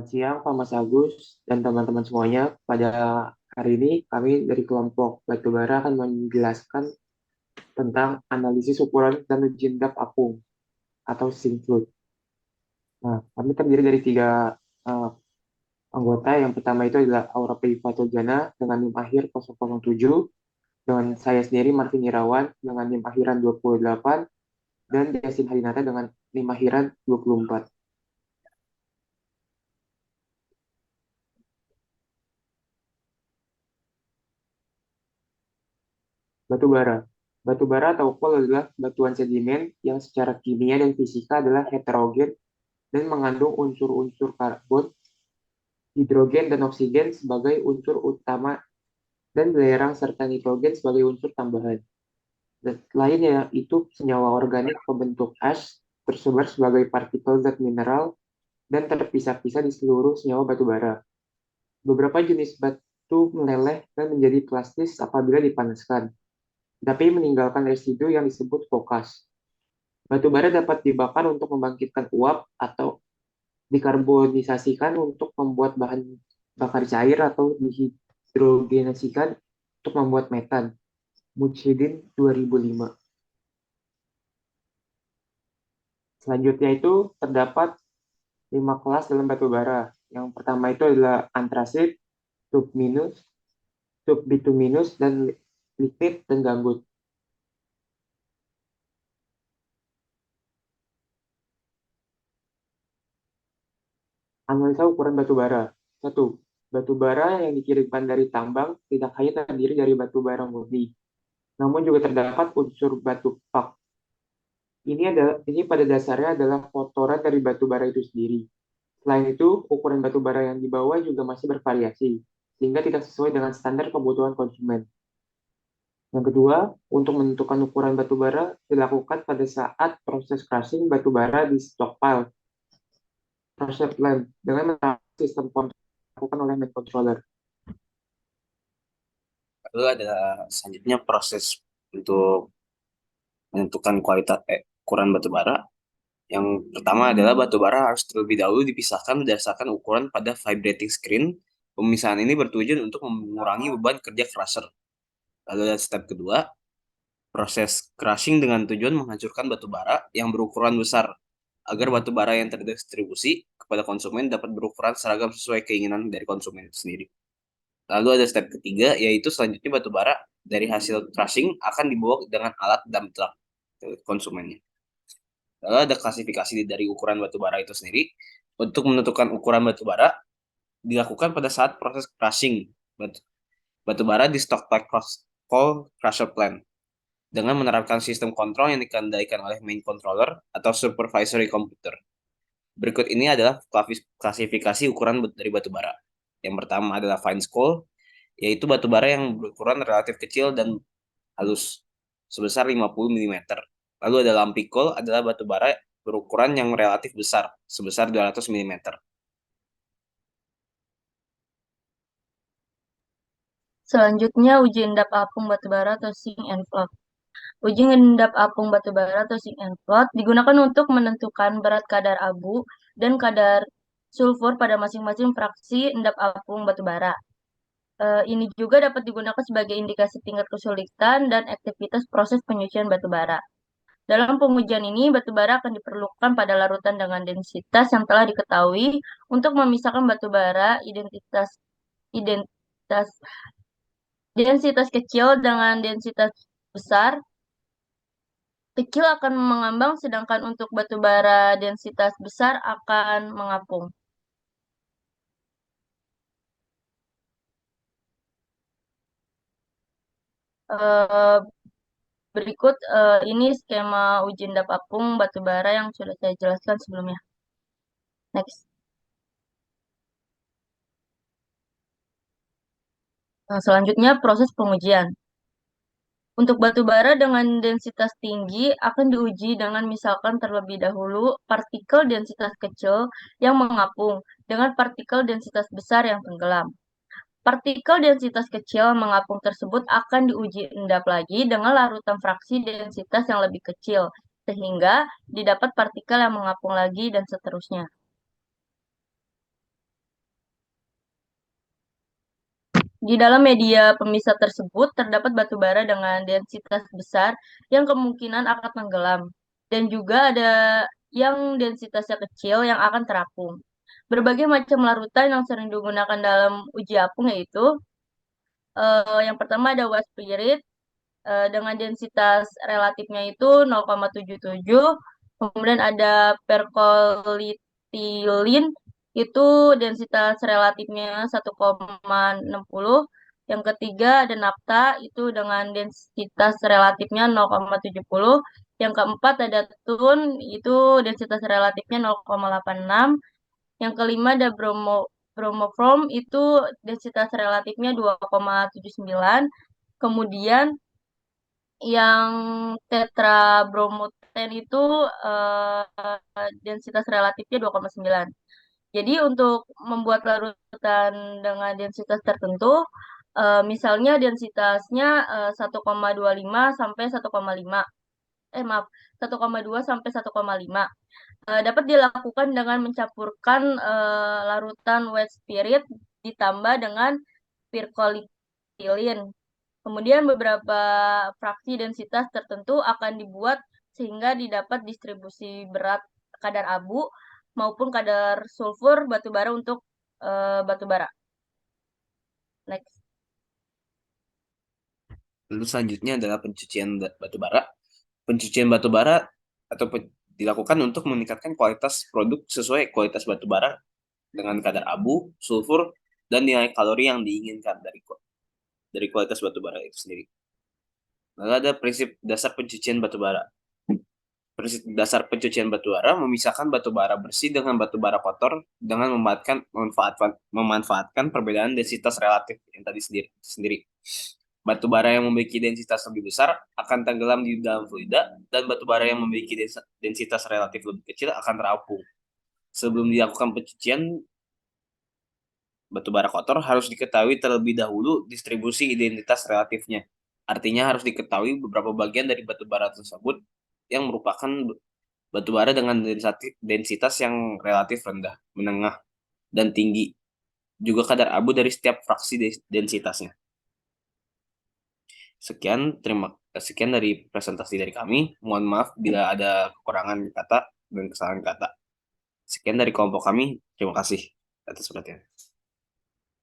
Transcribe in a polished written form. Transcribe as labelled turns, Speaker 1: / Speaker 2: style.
Speaker 1: Selamat siang, Pak Mas Agus dan teman-teman semuanya. Pada hari ini, kami dari kelompok Batubara akan menjelaskan tentang analisis ukuran dan uji endap apung atau SINFLUT. Nah, kami terdiri dari tiga eh, anggota. Yang pertama itu adalah Aura P. Fatoljana dengan NIM akhir 007, dengan saya sendiri Martin Irawan dengan NIM akhiran 28, dan Yasin Hadinata dengan NIM akhiran 24. Batu bara. Batu bara atau kol adalah batuan sedimen yang secara kimia dan fisika adalah heterogen dan mengandung unsur-unsur karbon, hidrogen, dan oksigen sebagai unsur utama dan belerang serta nitrogen sebagai unsur tambahan. Dan lainnya itu senyawa organik pembentuk ash tersebar sebagai partikel zat mineral dan terpisah-pisah di seluruh senyawa batu bara. Beberapa jenis batu meleleh dan menjadi plastis apabila dipanaskan, tapi meninggalkan residu yang disebut fokas. Batu bara dapat dibakar untuk membangkitkan uap atau dikarbonisasikan untuk membuat bahan bakar cair atau dihidrogenasikan untuk membuat metan. Mujahidin 2005. Selanjutnya itu terdapat 5 kelas dalam batu bara. Yang pertama itu adalah antrasit, subminus, subbituminus, dan lignit dan gambut. Analisa ukuran batu bara. Satu, batu bara yang dikirimkan dari tambang tidak hanya terdiri dari batu bara murni, namun juga terdapat unsur batu pak. Ini pada dasarnya adalah kotoran dari batu bara itu sendiri. Selain itu, ukuran batu bara yang dibawa juga masih bervariasi, sehingga tidak sesuai dengan standar kebutuhan konsumen. Yang kedua, untuk menentukan ukuran batu bara dilakukan pada saat proses crushing batu bara di stockpile process plant dengan menerapkan sistem kontrol yang dilakukan oleh main controller.
Speaker 2: Lalu ada selanjutnya proses untuk menentukan kualitas ukuran batu bara. Yang pertama adalah batu bara harus terlebih dahulu dipisahkan berdasarkan ukuran pada vibrating screen. Pemisahan ini bertujuan untuk mengurangi beban kerja crusher. Lalu ada step kedua, proses crushing dengan tujuan menghancurkan batu bara yang berukuran besar agar batu bara yang terdistribusi kepada konsumen dapat berukuran seragam sesuai keinginan dari konsumen itu sendiri. Lalu ada step ketiga, yaitu selanjutnya batu bara dari hasil crushing akan dibawa dengan alat dump truck ke konsumennya. Lalu ada klasifikasi dari ukuran batu bara itu sendiri. Untuk menentukan ukuran batu bara dilakukan pada saat proses crushing batu bara di stockpile coal crusher plant dengan menerapkan sistem kontrol yang dikendalikan oleh main controller atau supervisory computer. Berikut ini adalah klasifikasi ukuran dari batu bara. Yang pertama adalah fine coal, yaitu batu bara yang berukuran relatif kecil dan halus, sebesar 50 mm. Lalu ada lumpy coal adalah batu bara berukuran yang relatif besar, sebesar 200 mm.
Speaker 3: Selanjutnya, uji endap apung batubara atau zinc and float. Uji endap apung batubara atau zinc and float digunakan untuk menentukan berat kadar abu dan kadar sulfur pada masing-masing fraksi endap apung batubara. Ini juga dapat digunakan sebagai indikasi tingkat kesulitan dan aktivitas proses penyucian batubara. Dalam pengujian ini, batubara akan diperlukan pada larutan dengan densitas yang telah diketahui untuk memisahkan batubara identitas densitas kecil dengan densitas besar. Kecil akan mengambang, sedangkan untuk batu bara densitas besar akan mengapung. Eh, Berikut ini skema uji endap apung batu bara yang sudah saya jelaskan sebelumnya. Next. Selanjutnya proses pengujian. Untuk batu bara dengan densitas tinggi akan diuji dengan misalkan terlebih dahulu partikel densitas kecil yang mengapung dengan partikel densitas besar yang tenggelam. Partikel densitas kecil mengapung tersebut akan diuji endap lagi dengan larutan fraksi densitas yang lebih kecil, sehingga didapat partikel yang mengapung lagi dan seterusnya. Di dalam media pemisah tersebut terdapat batu bara dengan densitas besar yang kemungkinan akan tenggelam, dan juga ada yang densitasnya kecil yang akan terapung. Berbagai macam larutan yang sering digunakan dalam uji apung yaitu yang pertama ada white spirit dengan densitas relatifnya itu 0,77. Kemudian ada perkolitilin itu densitas relatifnya 1,60. Yang ketiga ada napta itu dengan densitas relatifnya 0,70. Yang keempat ada tun itu densitas relatifnya 0,86. Yang kelima ada bromofrom itu densitas relatifnya 2,79. Kemudian yang tetrabromoten itu densitas relatifnya 2,9. Jadi untuk membuat larutan dengan densitas tertentu, misalnya densitasnya 1,25 sampai 1,5. Maaf, 1,2 sampai 1,5. Dapat dilakukan dengan mencampurkan larutan white spirit ditambah dengan pirkolitilin. Kemudian beberapa fraksi densitas tertentu akan dibuat sehingga didapat distribusi berat kadar abu maupun kadar sulfur batu bara untuk batu bara. Next.
Speaker 2: Lalu selanjutnya adalah pencucian batu bara. Pencucian batu bara dilakukan untuk meningkatkan kualitas produk sesuai kualitas batu bara dengan kadar abu, sulfur, dan nilai kalori yang diinginkan dari kualitas batu bara itu sendiri. Lalu ada prinsip dasar pencucian batu bara. Prinsip dasar pencucian batu bara memisahkan batu bara bersih dengan batu bara kotor dengan memanfaatkan perbedaan densitas relatif yang tadi sendiri. Batu bara yang memiliki densitas lebih besar akan tenggelam di dalam fluida, dan batu bara yang memiliki densitas relatif lebih kecil akan terapung. Sebelum dilakukan pencucian batu bara kotor, harus diketahui terlebih dahulu distribusi identitas relatifnya. Artinya harus diketahui beberapa bagian dari batu bara tersebut yang merupakan batu bara dengan densitas yang relatif rendah, menengah, dan tinggi. Juga kadar abu dari setiap fraksi densitasnya. Sekian dari presentasi dari kami. Mohon maaf bila ada kekurangan kata dan kesalahan kata. Sekian dari kelompok kami. Terima kasih atas perhatian.